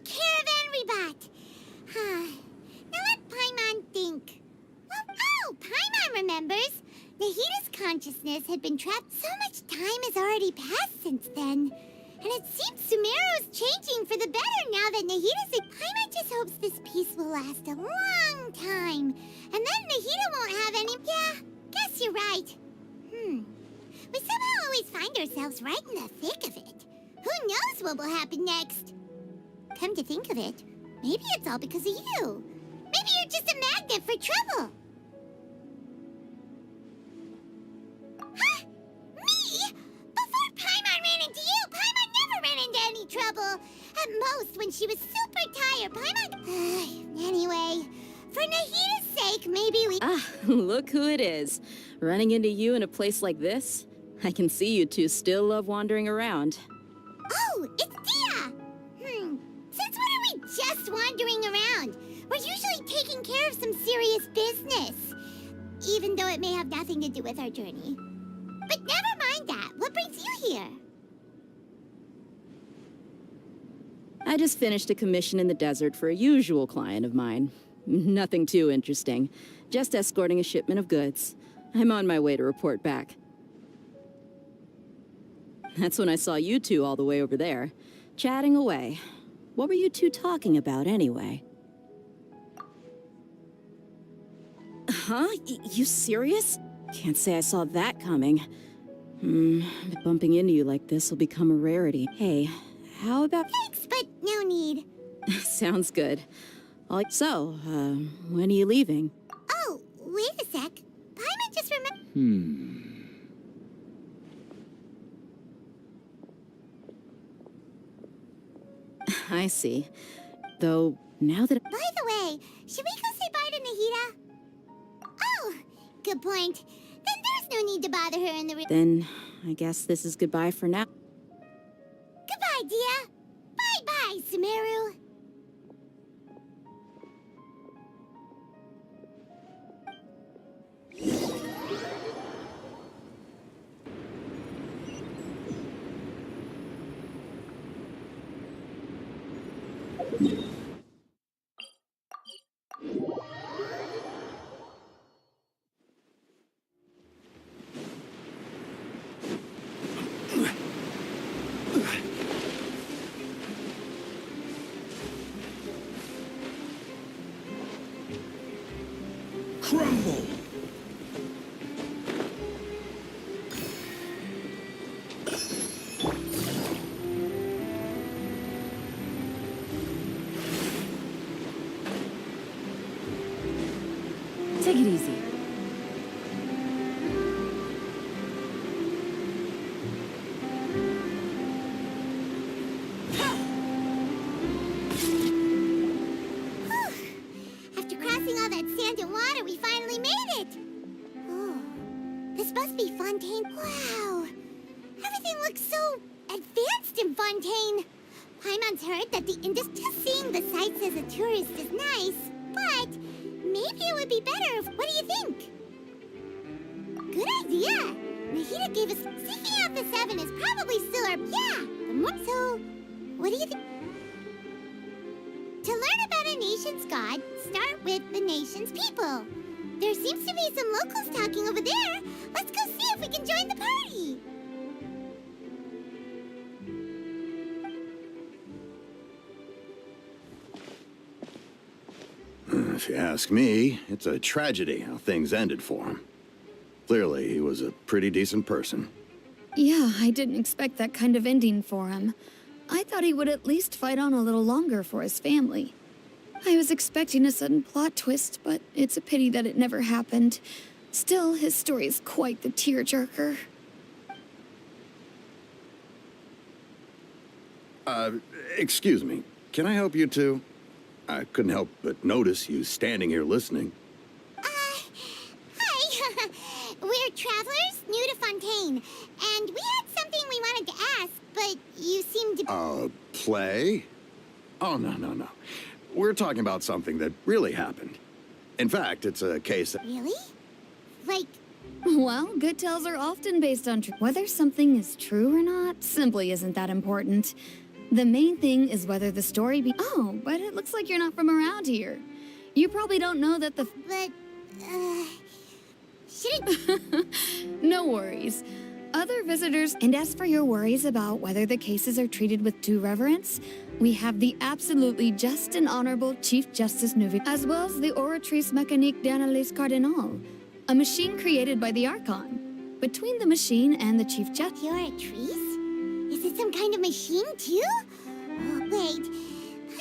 Caravan rebut. Now let Paimon think. Oh, Paimon remembers. Nahita's consciousness had been trapped. So much time has already passed since then. And it seems Sumeru's changing for the better now that Nahita's... Paimon just hopes this peace will last a long time. And then Nahita won't have any... Yeah, guess you're right. We somehow always find ourselves right in the thick of it. Who knows what will happen next? Come to think of it, maybe it's all because of you. Maybe you're just a magnet for trouble. Huh? Me? Before Paimon ran into you, Paimon never ran into any trouble. At most, when she was super tired, Paimon... Anyway, for Nahita's sake, maybe we... Ah, look who it is. Running into you in a place like this? I can see you two still love wandering around. Oh, it's Dia! Since when are we just wandering around? We're usually taking care of some serious business. Even though it may have nothing to do with our journey. But never mind that. What brings you here? I just finished a commission in the desert for a usual client of mine. Nothing too interesting. Just escorting a shipment of goods. I'm on my way to report back. That's when I saw you two all the way over there, chatting away. What were you two talking about, anyway? Huh? You serious? Can't say I saw that coming. Bumping into you like this will become a rarity. Hey, how about... Thanks, but no need. Sounds good. So, when are you leaving? Oh, wait a sec. Paimon just remembered... I see. Though, now that... By the way, should we go say bye to Nahita? Oh, good point. Then there's no need to bother her in the... Then, I guess this is goodbye for now. Goodbye, Dia. Bye-bye, Sumeru. Crumble! Take it easy. After crossing all that sand and water, we finally made it! Oh, this must be Fontaine. Wow! Everything looks so advanced in Fontaine! Paimon's heard that the industry... Just seeing the sights as a tourist is nice, but maybe What do you think? Good idea. Nahida gave us... Seeking out the seven is probably still our... Yeah! So, what do you think? To learn about a nation's god, start with the nation's people. There seems to be some locals talking over there. Let's go see if we can join the party. If you ask me, it's a tragedy how things ended for him. Clearly, he was a pretty decent person. Yeah, I didn't expect that kind of ending for him. I thought he would at least fight on a little longer for his family. I was expecting a sudden plot twist, but it's a pity that it never happened. Still, his story is quite the tearjerker. Excuse me. Can I help you two? I couldn't help but notice you standing here listening. Hi. We're travelers new to Fontaine, and we had something we wanted to ask, but you seem to... Play? Oh, no. We're talking about something that really happened. In fact, it's a case that... Really? Like... Well, good tales are often based on truth. Whether something is true or not simply isn't that important. The main thing is whether the story be... Oh, but it looks like you're not from around here. You probably don't know that the... But, shouldn't... No worries. Other visitors... And as for your worries about whether the cases are treated with due reverence, we have the absolutely just and honorable Chief Justice Nuvi, as well as the Oratrice Mécanique d'Analyse Cardinal, a machine created by the Archon. Between the machine and the Chief Justice... You're a trees? Is it some kind of machine, too? Oh, wait.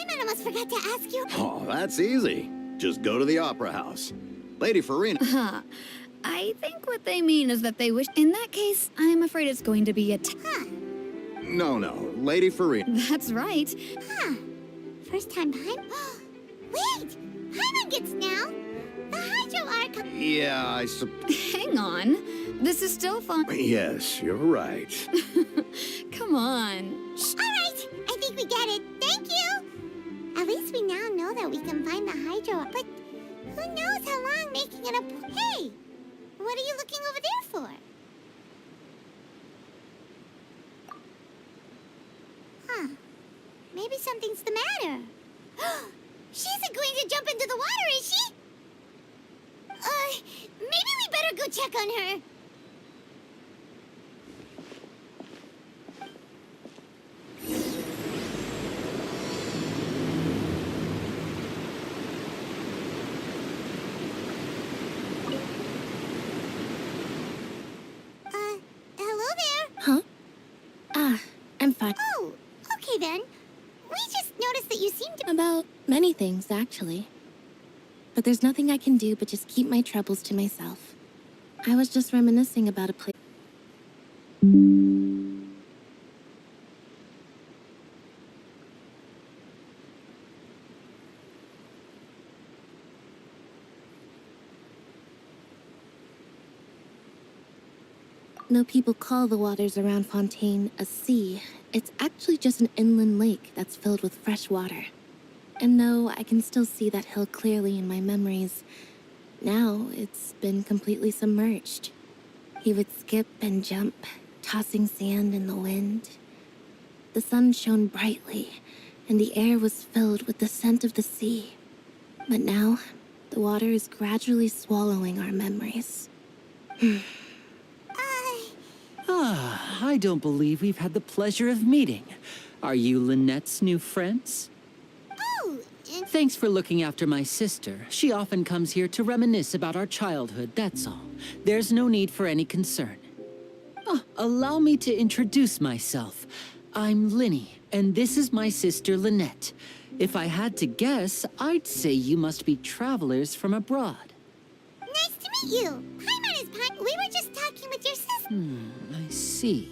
I almost forgot to ask you... Oh, that's easy. Just go to the Opera House. Lady Farina... Huh. I think what they mean is that they wish... In that case, I'm afraid it's going to be a... Huh. No. Lady Farina... That's right. Huh. First time Paimon... Wait! Paimon gets now! The Hydro Archon... Yeah, Hang on. This is still fun. Yes, you're right. Come on. Alright! I think we get it. Thank you! At least we now know that we can find the Hydro... But who knows how long making it up... Hey! What are you looking over there for? Huh. Maybe something's the matter. She isn't going to jump into the water, is she? Maybe we better go check on her. Hello there. Huh? I'm fine. Oh, okay then. We just noticed that you seem to... About many things, actually. But there's nothing I can do but just keep my troubles to myself. I was just reminiscing about a place... No people call the waters around Fontaine a sea. It's actually just an inland lake that's filled with fresh water. And no, I can still see that hill clearly in my memories. Now, it's been completely submerged. He would skip and jump, tossing sand in the wind. The sun shone brightly, and the air was filled with the scent of the sea. But now, the water is gradually swallowing our memories. I don't believe we've had the pleasure of meeting. Are you Lynette's new friends? Oh, Thanks for looking after my sister. She often comes here to reminisce about our childhood, that's all. There's no need for any concern. Allow me to introduce myself. I'm Linny, and this is my sister Lynette. If I had to guess, I'd say you must be travelers from abroad. nice to meet you. Paimon is Paimon. We were just talking with your sister. I see.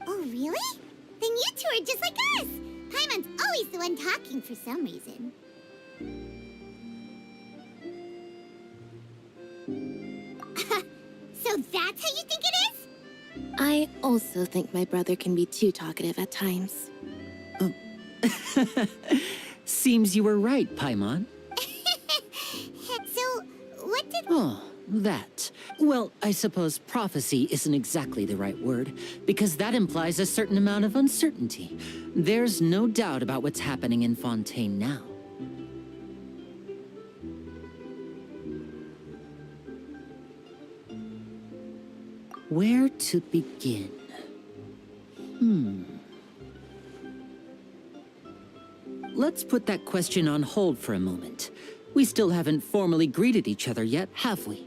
Oh, really? Then you two are just like us. Paimon's always the one talking for some reason. So that's how you think it is? I also think my brother can be too talkative at times. Seems you were right, Paimon. So, what what did... Oh, that. Well, I suppose prophecy isn't exactly the right word, because that implies a certain amount of uncertainty. There's no doubt about what's happening in Fontaine now. Where to begin? Let's put that question on hold for a moment. We still haven't formally greeted each other yet, have we?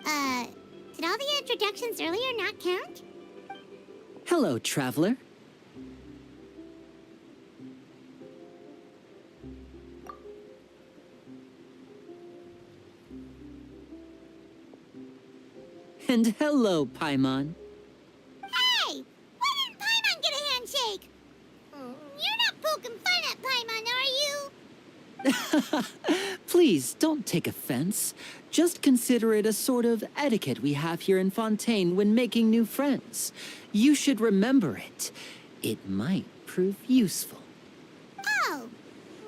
Did all the introductions earlier not count? Hello, traveler. And hello, Paimon. Hey! Why didn't Paimon get a handshake? You're not poking fun at Paimon, are you? Please, don't take offense. Just consider it a sort of etiquette we have here in Fontaine when making new friends. You should remember it. It might prove useful. Oh,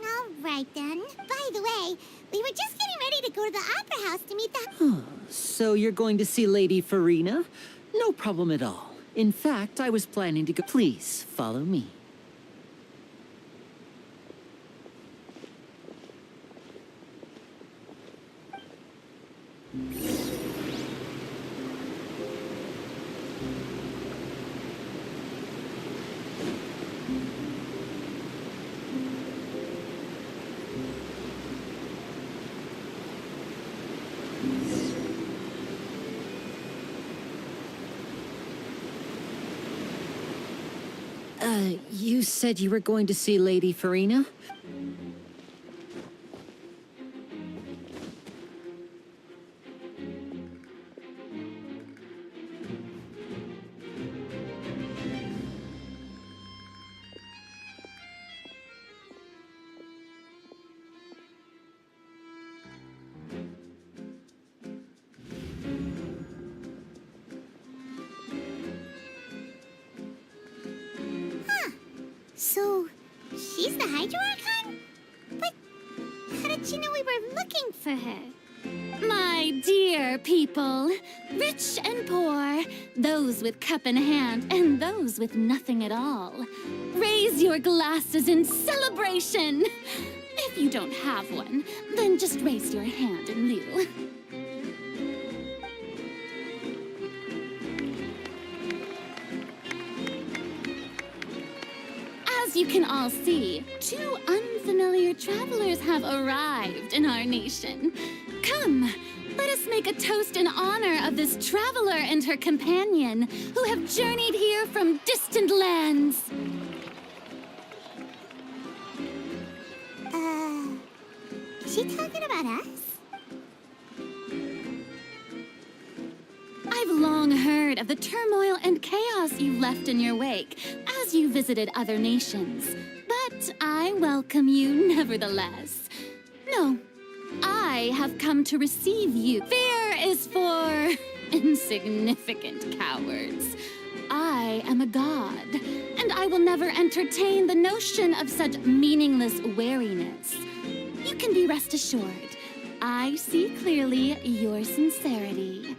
all right then. By the way, we were just getting ready to go to the Opera House to meet the... So you're going to see Lady Farina? No problem at all. In fact, I was planning to go. Please, follow me. You said you were going to see Lady Farina? So, she's the Hydro Archon? But how did she know we were looking for her? My dear people, rich and poor, those with cup in hand and those with nothing at all, raise your glasses in celebration. If you don't have one, then just raise your hand in lieu. As you can all see, two unfamiliar travelers have arrived in our nation. Come, let us make a toast in honor of this traveler and her companion who have journeyed here from distant lands. Is she talking about us? I've long heard of the turmoil and chaos you left in your wake as you visited other nations, but I welcome you nevertheless. No, I have come to receive you. Fear is for insignificant cowards. I am a god, and I will never entertain the notion of such meaningless wariness. You can be rest assured, I see clearly your sincerity.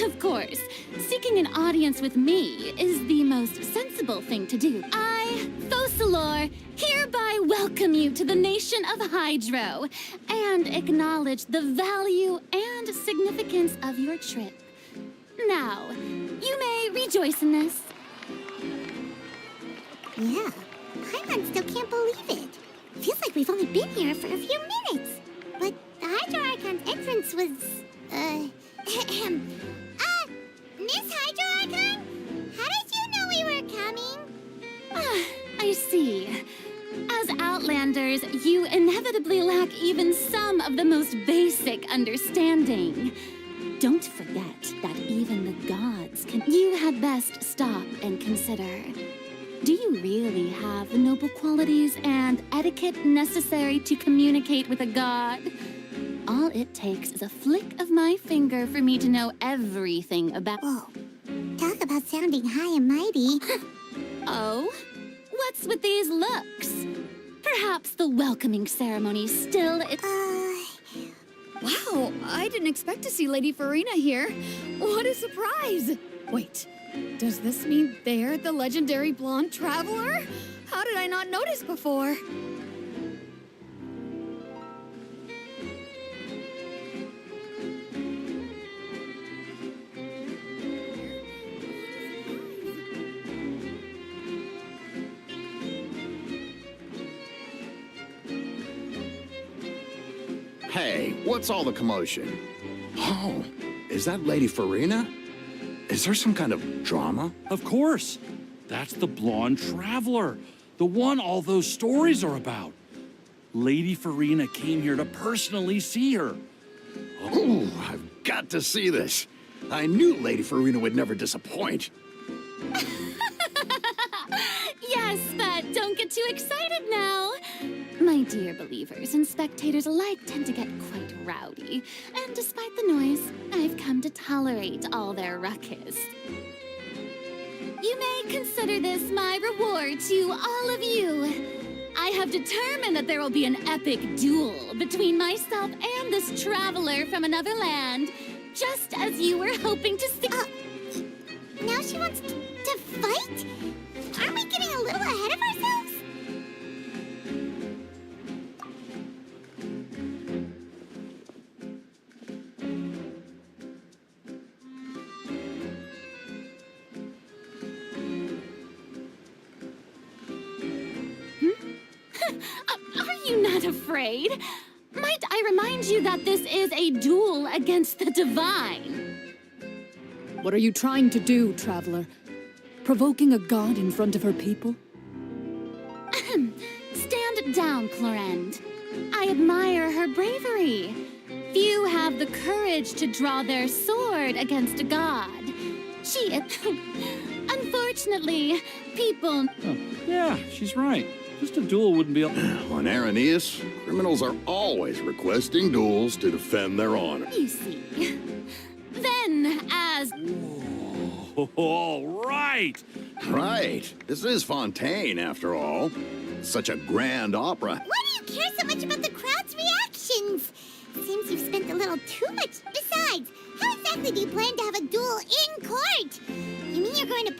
Of course, seeking an audience with me is the most sensible thing to do. I, Focalor, hereby welcome you to the nation of Hydro and acknowledge the value and significance of your trip. Now, you may rejoice in this. Yeah, Paimon still can't believe it. Feels like we've only been here for a few minutes. But the Hydro Archon's entrance was, Miss Hydro Archon? How did you know we were coming? I see. As Outlanders, you inevitably lack even some of the most basic understanding. Don't forget that even the gods can... You had best stop and consider. Do you really have the noble qualities and etiquette necessary to communicate with a god? All it takes is a flick of my finger for me to know everything about... Whoa, talk about sounding high and mighty. Oh? What's with these looks? Perhaps the welcoming ceremony still... Wow, I didn't expect to see Lady Farina here. What a surprise! Wait, does this mean they're the legendary blonde traveler? How did I not notice before? Hey, what's all the commotion? Oh, is that Lady Farina? Is there some kind of drama? Of course. That's the blonde traveler. The one all those stories are about. Lady Farina came here to personally see her. Oh, I've got to see this. I knew Lady Farina would never disappoint. Yes, but don't get too excited now. My dear believers and spectators alike tend to get quite rowdy, and despite the noise, I've come to tolerate all their ruckus. You may consider this my reward to all of you. I have determined that there will be an epic duel between myself and this traveler from another land, just as you were hoping to see. Now she wants to fight? Aren't we getting a little ahead of ourselves? Are you not afraid? Might I remind you that this is a duel against the divine? What are you trying to do, traveler? Provoking a god in front of her people? Stand down, Clorend. I admire her bravery. Few have the courage to draw their sword against a god. Unfortunately, people... Oh, yeah, she's right. Just a duel wouldn't be... On Araneus, criminals are always requesting duels to defend their honor. You see. Then, as... All right. Right. This is Fontaine, after all. Such a grand opera. Why do you care so much about the crowd's reactions? Seems you've spent a little too much. Besides, how exactly do you plan to have a duel in court? You mean you're going to...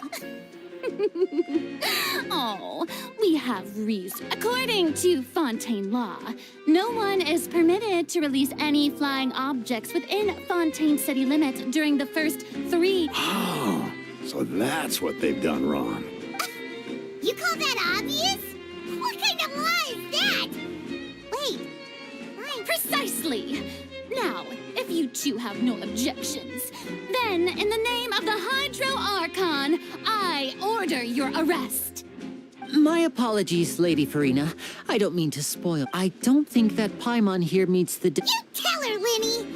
Oh, we have reason. According to Fontaine law, no one is permitted to release any flying objects within Fontaine city limits during the first 3... Oh, so that's what they've done wrong. You call that obvious? What kind of law is that? Wait, Precisely! Now, if you two have no objections, then in the name of the Hydro Archon, I order your arrest. My apologies, Lady Farina. I don't mean to spoil. I don't think that Paimon here meets the... You tell her, Linny!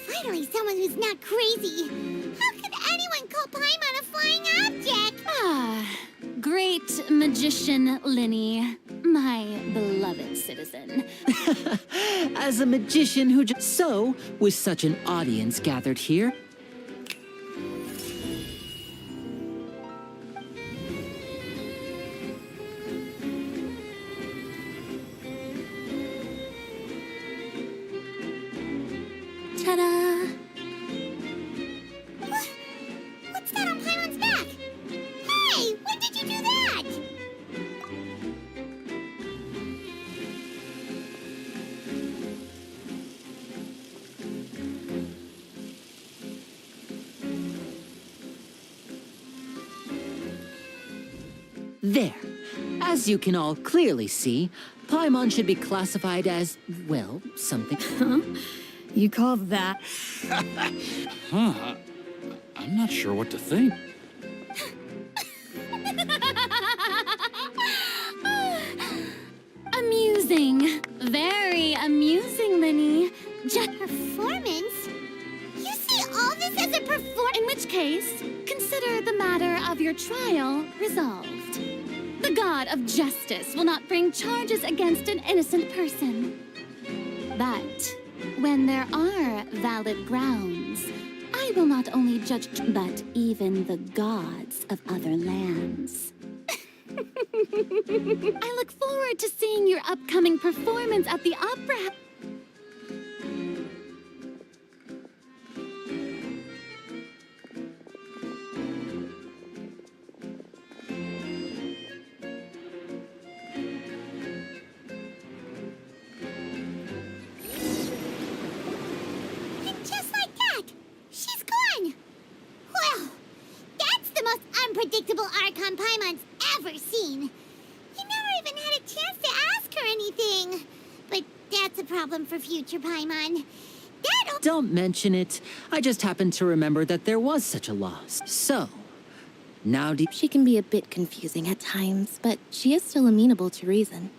Finally, someone who's not crazy. How could anyone call Paimon a flying object? Ah, great magician Linny, my beloved citizen. As a magician who just... So, with such an audience gathered here... Ta-da! What's that on Paimon's back? Hey, when did you do that? There. As you can all clearly see, Paimon should be classified as, well, something... Huh? You call that... Huh. I'm not sure what to think. Amusing. Very amusing, Linny. Just Performance? You see all this as a performance? in which case, consider the matter of your trial resolved. The god of justice will not bring charges against an innocent person. But when there are valid grounds, I will not only judge, but even the gods of other lands. I look forward to seeing your upcoming performance at the opera. ever seen. You never even had a chance to ask her anything. But that's a problem for future Paimon. Dad, Don't mention it. I just happened to remember that there was such a loss. So, now do She can be a bit confusing at times, but she is still amenable to reason.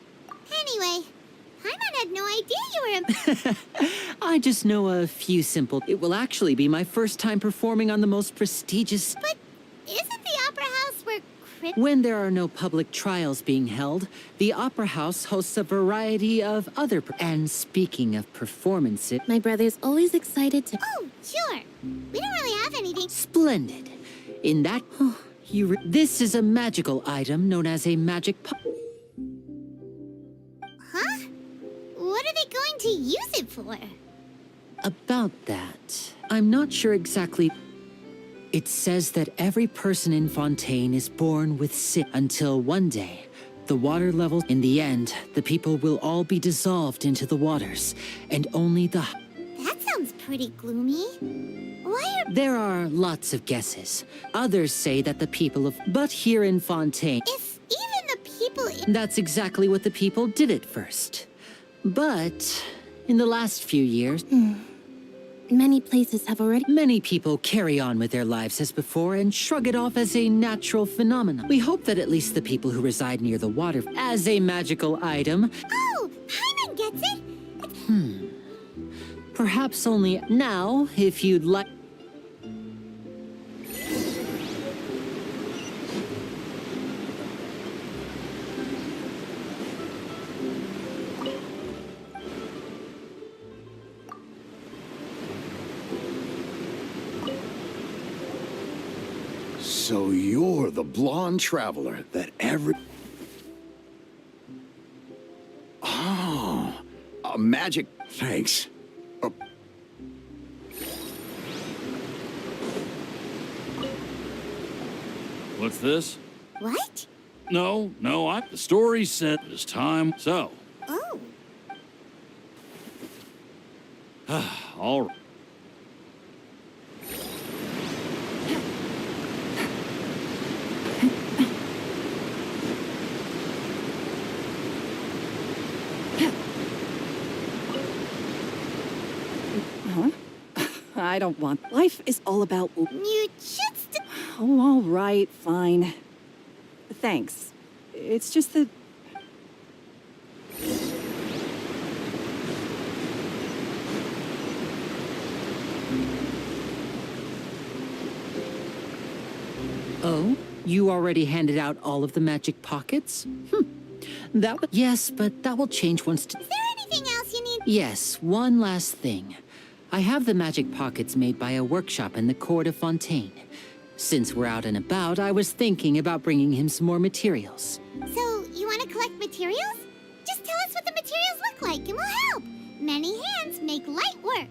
anyway, Paimon had no idea you were I just know a few simple. It will actually be my first time performing on the most prestigious. But isn't the Opera House where When there are no public trials being held, the Opera House hosts a variety of other. And speaking of performances, My brother's always excited to. Oh, sure. We don't really have anything. splendid. In that, this is a magical item known as a magic. Huh? What are they going to use it for? About that, I'm not sure exactly. It says that every person in Fontaine is born with sin until one day, the water level. In the end, the people will all be dissolved into the waters, and only the. That sounds pretty gloomy. Why are... There are lots of guesses. Others say that the people of. But here in Fontaine, If even the people in... that's exactly what the people did at first. But in the last few years, Many places have already. many people carry on with their lives as before and shrug it off as a natural phenomenon. We hope that at least the people who reside near the water, as a magical item, Oh, Paimon gets it. perhaps only now, if you'd like. So you're the blonde traveler that every... Oh, a magic... Thanks. What's this? What? No, the story said it's time. So, Oh. all right. I don't want. Life is all about. You just... Oh, all right, fine. Thanks. It's just that. Oh, you already handed out all of the magic pockets? Yes, but that will change once. Is there anything else you need? Yes, one last thing. I have the magic pockets made by a workshop in the court of Fontaine. Since we're out and about, I was thinking about bringing him some more materials. So, you want to collect materials? Just tell us what the materials look like and we'll help. Many hands make light work.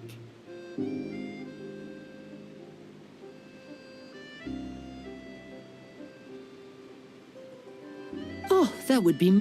Oh, that would be.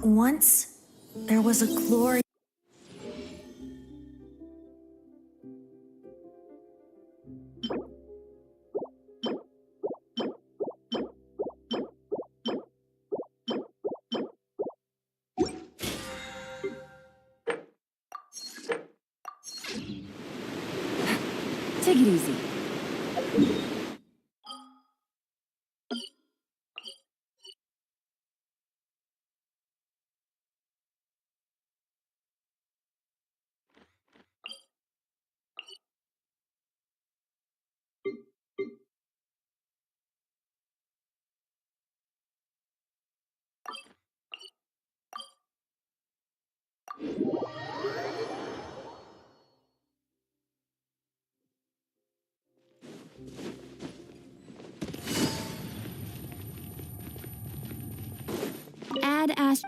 Once, there was a glory. Take it easy. had asked.